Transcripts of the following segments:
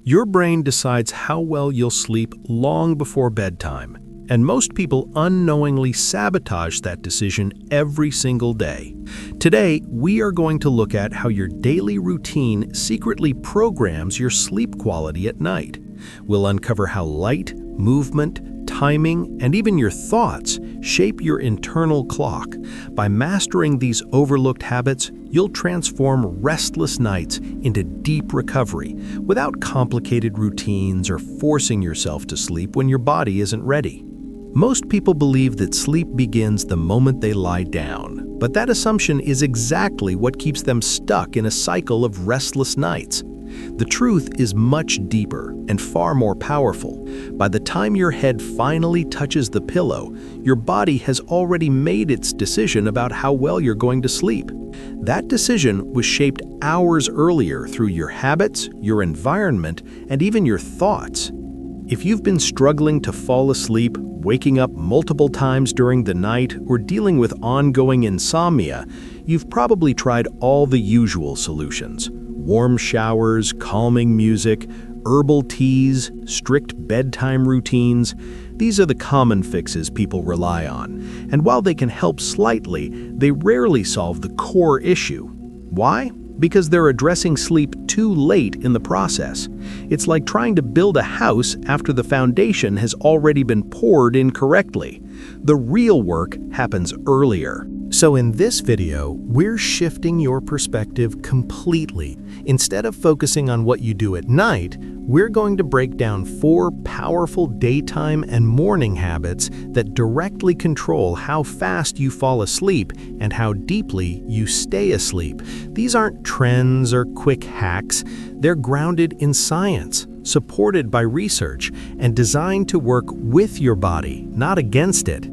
Your brain decides how well you'll sleep long before bedtime, and most people unknowingly sabotage that decision every single day. Today, we are going to look at how your daily routine secretly programs your sleep quality at night. We'll uncover how light, movement, timing, and even your thoughts shape your internal clock. By mastering these overlooked habits, you'll transform restless nights into deep recovery without complicated routines or forcing yourself to sleep when your body isn't ready. Most people believe that sleep begins the moment they lie down, but that assumption is exactly what keeps them stuck in a cycle of restless nights. The truth is much deeper and far more powerful. By the time your head finally touches the pillow, your body has already made its decision about how well you're going to sleep. That decision was shaped hours earlier through your habits, your environment, and even your thoughts. If you've been struggling to fall asleep, waking up multiple times during the night, or dealing with ongoing insomnia, you've probably tried all the usual solutions. Warm showers, calming music, herbal teas, strict bedtime routines. These are the common fixes people rely on. And while they can help slightly, they rarely solve the core issue. Why? Because they're addressing sleep too late in the process. It's like trying to build a house after the foundation has already been poured incorrectly. The real work happens earlier. So in this video, we're shifting your perspective completely. Instead of focusing on what you do at night, we're going to break down 4 powerful daytime and morning habits that directly control how fast you fall asleep and how deeply you stay asleep. These aren't trends or quick hacks. They're grounded in science, supported by research, and designed to work with your body, not against it.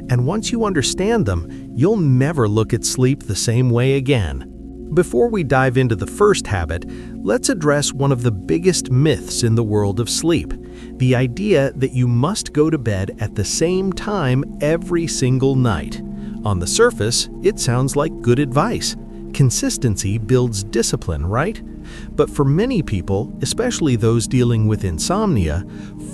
And once you understand them, you'll never look at sleep the same way again. Before we dive into the first habit, let's address one of the biggest myths in the world of sleep: the idea that you must go to bed at the same time every single night. On the surface, it sounds like good advice. Consistency builds discipline, right? But for many people, especially those dealing with insomnia,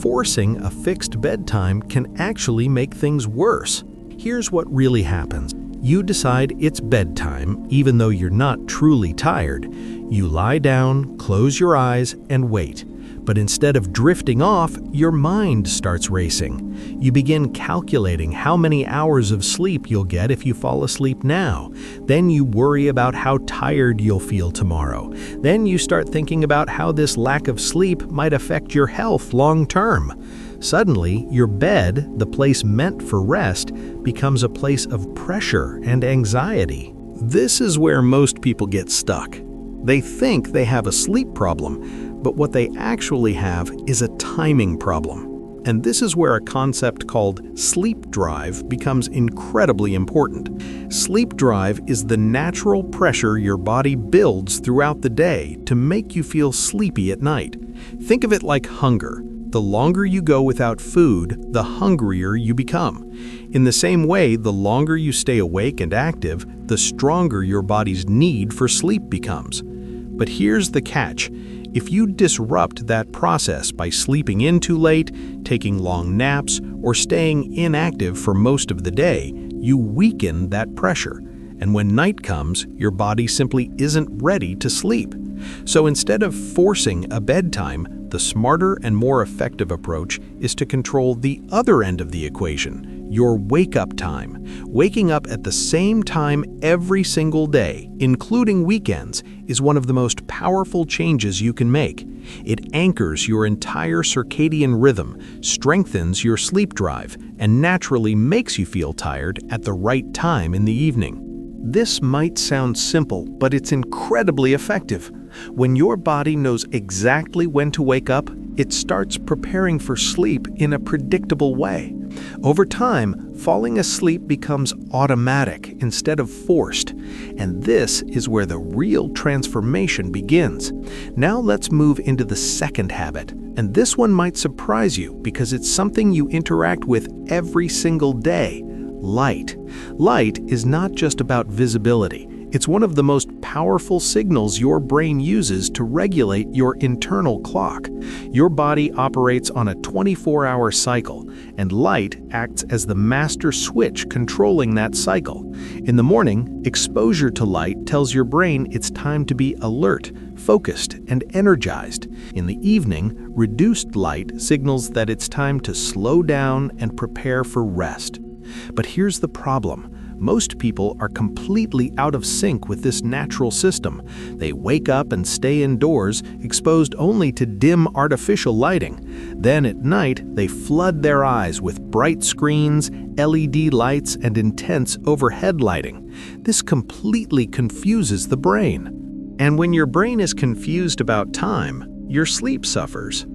forcing a fixed bedtime can actually make things worse. Here's what really happens. You decide it's bedtime, even though you're not truly tired. You lie down, close your eyes, and wait. But instead of drifting off, your mind starts racing. You begin calculating how many hours of sleep you'll get if you fall asleep now. Then you worry about how tired you'll feel tomorrow. Then you start thinking about how this lack of sleep might affect your health long term. Suddenly, your bed, the place meant for rest, becomes a place of pressure and anxiety. This is where most people get stuck. They think they have a sleep problem, but what they actually have is a timing problem. And this is where a concept called sleep drive becomes incredibly important. Sleep drive is the natural pressure your body builds throughout the day to make you feel sleepy at night. Think of it like hunger. The longer you go without food, the hungrier you become. In the same way, the longer you stay awake and active, the stronger your body's need for sleep becomes. But here's the catch. If you disrupt that process by sleeping in too late, taking long naps, or staying inactive for most of the day, you weaken that pressure. And when night comes, your body simply isn't ready to sleep. So instead of forcing a bedtime, the smarter and more effective approach is to control the other end of the equation, your wake-up time. Waking up at the same time every single day, including weekends, is one of the most powerful changes you can make. It anchors your entire circadian rhythm, strengthens your sleep drive, and naturally makes you feel tired at the right time in the evening. This might sound simple, but it's incredibly effective. When your body knows exactly when to wake up, it starts preparing for sleep in a predictable way. Over time, falling asleep becomes automatic instead of forced, and this is where the real transformation begins. Now let's move into the second habit, and this one might surprise you because it's something you interact with every single day: light. Light is not just about visibility. It's one of the most powerful signals your brain uses to regulate your internal clock. Your body operates on a 24-hour cycle, and light acts as the master switch controlling that cycle. In the morning, exposure to light tells your brain it's time to be alert, focused, and energized. In the evening, reduced light signals that it's time to slow down and prepare for rest. But here's the problem. Most people are completely out of sync with this natural system. They wake up and stay indoors, exposed only to dim artificial lighting. Then at night, they flood their eyes with bright screens, LED lights, and intense overhead lighting. This completely confuses the brain. And when your brain is confused about time, your sleep suffers.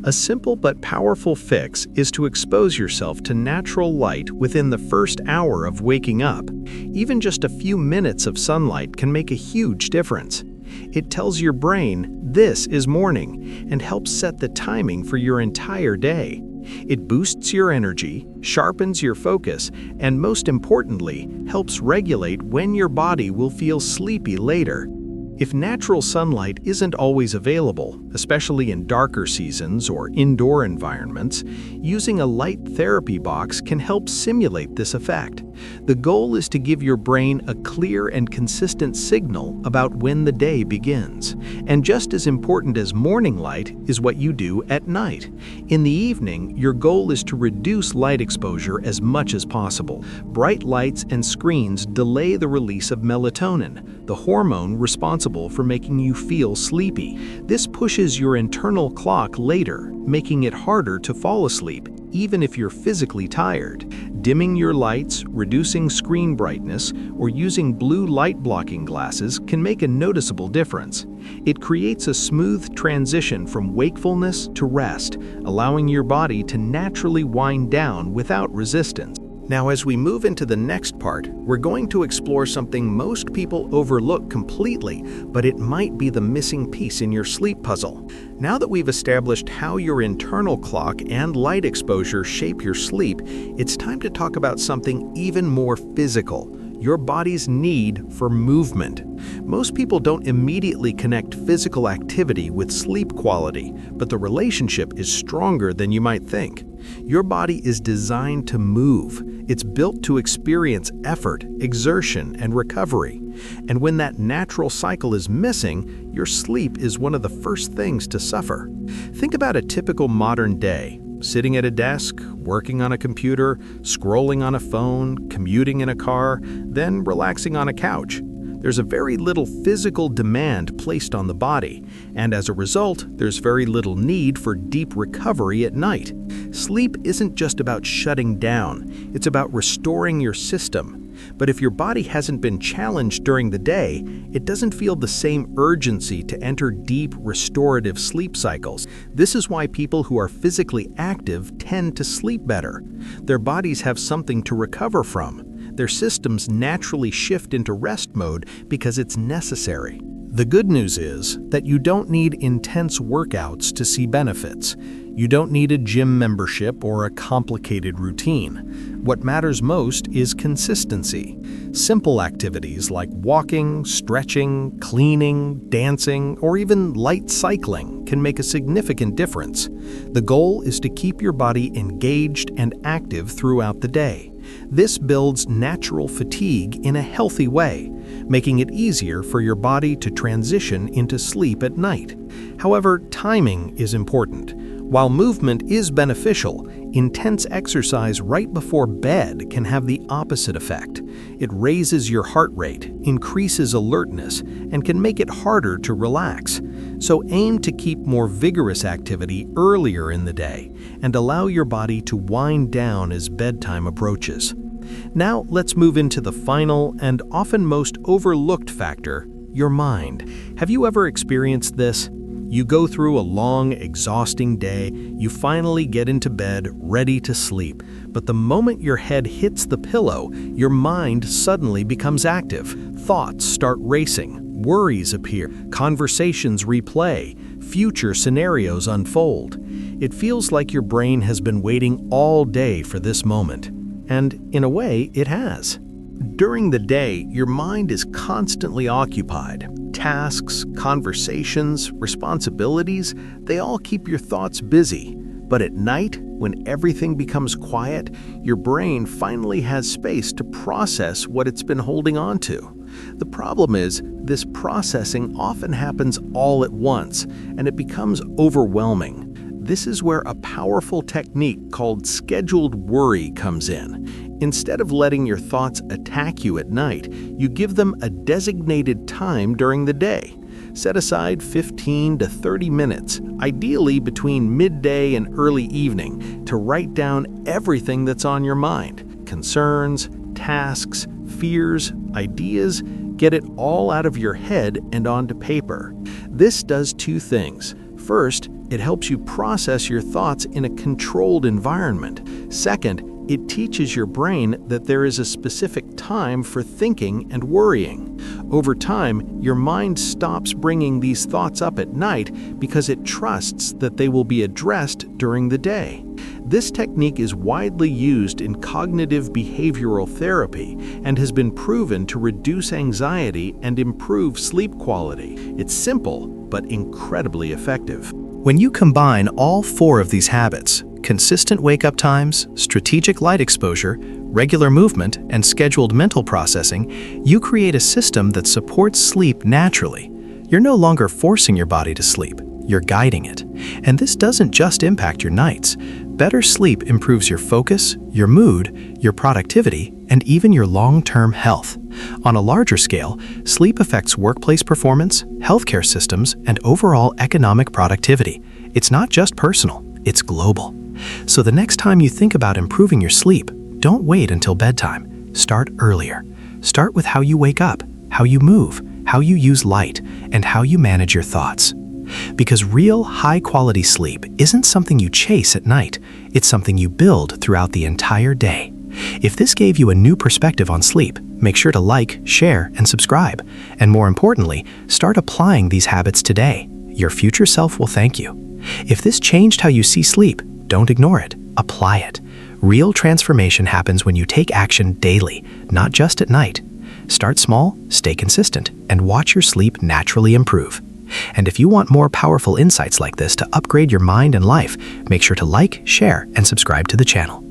A simple but powerful fix is to expose yourself to natural light within the first hour of waking up. Even just a few minutes of sunlight can make a huge difference. It tells your brain this is morning and helps set the timing for your entire day. It boosts your energy, sharpens your focus, and most importantly, helps regulate when your body will feel sleepy later. If natural sunlight isn't always available, especially in darker seasons or indoor environments, using a light therapy box can help simulate this effect. The goal is to give your brain a clear and consistent signal about when the day begins. And just as important as morning light is what you do at night. In the evening, your goal is to reduce light exposure as much as possible. Bright lights and screens delay the release of melatonin, the hormone responsible for making you feel sleepy. This pushes your internal clock later, making it harder to fall asleep, even if you're physically tired. Dimming your lights, reducing screen brightness, or using blue light blocking glasses can make a noticeable difference. It creates a smooth transition from wakefulness to rest, allowing your body to naturally wind down without resistance. Now, as we move into the next part, we're going to explore something most people overlook completely, but it might be the missing piece in your sleep puzzle. Now that we've established how your internal clock and light exposure shape your sleep, it's time to talk about something even more physical: your body's need for movement. Most people don't immediately connect physical activity with sleep quality, but the relationship is stronger than you might think. Your body is designed to move. It's built to experience effort, exertion, and recovery. And when that natural cycle is missing, your sleep is one of the first things to suffer. Think about a typical modern day. Sitting at a desk, working on a computer, scrolling on a phone, commuting in a car, then relaxing on a couch. There's a very little physical demand placed on the body, and as a result, there's very little need for deep recovery at night. Sleep isn't just about shutting down, it's about restoring your system. But if your body hasn't been challenged during the day, it doesn't feel the same urgency to enter deep, restorative sleep cycles. This is why people who are physically active tend to sleep better. Their bodies have something to recover from. Their systems naturally shift into rest mode because it's necessary. The good news is that you don't need intense workouts to see benefits. You don't need a gym membership or a complicated routine. What matters most is consistency. Simple activities like walking, stretching, cleaning, dancing, or even light cycling can make a significant difference. The goal is to keep your body engaged and active throughout the day. This builds natural fatigue in a healthy way, making it easier for your body to transition into sleep at night. However, timing is important. While movement is beneficial, intense exercise right before bed can have the opposite effect. It raises your heart rate, increases alertness, and can make it harder to relax. So aim to keep more vigorous activity earlier in the day and allow your body to wind down as bedtime approaches. Now let's move into the final and often most overlooked factor: your mind. Have you ever experienced this? You go through a long, exhausting day, you finally get into bed, ready to sleep. But the moment your head hits the pillow, your mind suddenly becomes active. Thoughts start racing, worries appear, conversations replay, future scenarios unfold. It feels like your brain has been waiting all day for this moment. And in a way, it has. During the day, your mind is constantly occupied. Tasks, conversations, responsibilities, they all keep your thoughts busy. But at night, when everything becomes quiet, your brain finally has space to process what it's been holding on to. The problem is, this processing often happens all at once, and it becomes overwhelming. This is where a powerful technique called scheduled worry comes in. Instead of letting your thoughts attack you at night, you give them a designated time during the day. Set aside 15 to 30 minutes, ideally between midday and early evening, to write down everything that's on your mind. Concerns, tasks, fears, ideas, get it all out of your head and onto paper. This does two things. First, it helps you process your thoughts in a controlled environment. Second, it teaches your brain that there is a specific time for thinking and worrying. Over time, your mind stops bringing these thoughts up at night because it trusts that they will be addressed during the day. This technique is widely used in cognitive behavioral therapy and has been proven to reduce anxiety and improve sleep quality. It's simple, but incredibly effective. When you combine all four of these habits, consistent wake-up times, strategic light exposure, regular movement, and scheduled mental processing, you create a system that supports sleep naturally. You're no longer forcing your body to sleep, you're guiding it. And this doesn't just impact your nights. Better sleep improves your focus, your mood, your productivity, and even your long-term health. On a larger scale, sleep affects workplace performance, healthcare systems, and overall economic productivity. It's not just personal, it's global. So the next time you think about improving your sleep, don't wait until bedtime. Start earlier. Start with how you wake up, how you move, how you use light, and how you manage your thoughts. Because real, high-quality sleep isn't something you chase at night, it's something you build throughout the entire day. If this gave you a new perspective on sleep, make sure to like, share, and subscribe. And more importantly, start applying these habits today. Your future self will thank you. If this changed how you see sleep, don't ignore it. Apply it. Real transformation happens when you take action daily, not just at night. Start small, stay consistent, and watch your sleep naturally improve. And if you want more powerful insights like this to upgrade your mind and life, make sure to like, share, and subscribe to the channel.